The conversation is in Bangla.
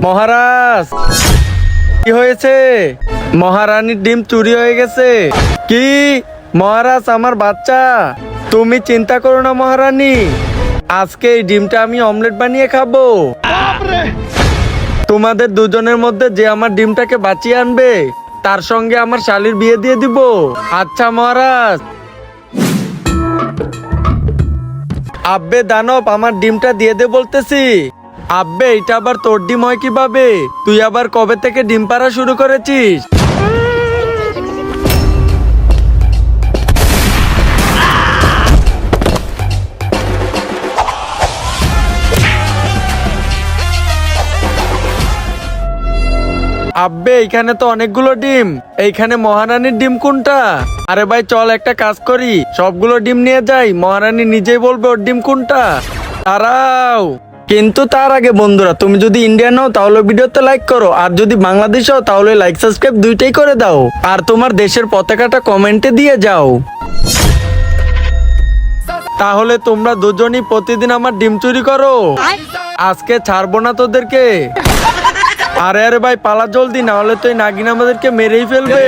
মহারাজ, কি হয়েছে? মহারানীর ডিম চুরি হয়ে গেছে। কি মহারাজ, আমার বাচ্চা? তুমি চিন্তা করো না মহারানী, আজকে এই ডিমটা আমি অমলেট বানিয়ে খাবো। তোমাদের দুজনের মধ্যে যে আমার ডিমটাকে বাঁচিয়ে আনবে তার সঙ্গে আমার শালির বিয়ে দিয়ে দিব। আচ্ছা মহারাজ। আব্বে দানব, আমার ডিমটা দিয়ে দে বলতেছি। আব্বে, এটা আবার তোর ডিম হয় কিভাবে? তুই আবার কবে থেকে ডিম পাড়া শুরু করেছিস? আব্বে, এইখানে তো অনেকগুলো ডিম, এইখানে মহারানীর ডিম কোনটা? আরে ভাই চল একটা কাজ করি, সবগুলো ডিম নিয়ে যাই, মহারানী নিজেই বলবে ওর ডিম কোনটা। দাঁড়াও, কিন্তু তার আগে বন্ধুরা, তুমি যদি ইন্ডিয়ান হও তাহলে ভিডিওতে লাইক করো, আর যদি বাংলাদেশ হও তাহলে লাইক সাবস্ক্রাইব দুইটাই করে দাও, আর তোমার দেশের পতাকাটা কমেন্টে দিয়ে যাও। তাহলে তোমরা দুজনই প্রতিদিন আমার ডিম চুরি করো, আজকে ছাড়বো না তোদেরকে। আরে আরে ভাই পালা জলদি, না হলে তো এই নাগিন আমাদেরকে মেরেই ফেলবে।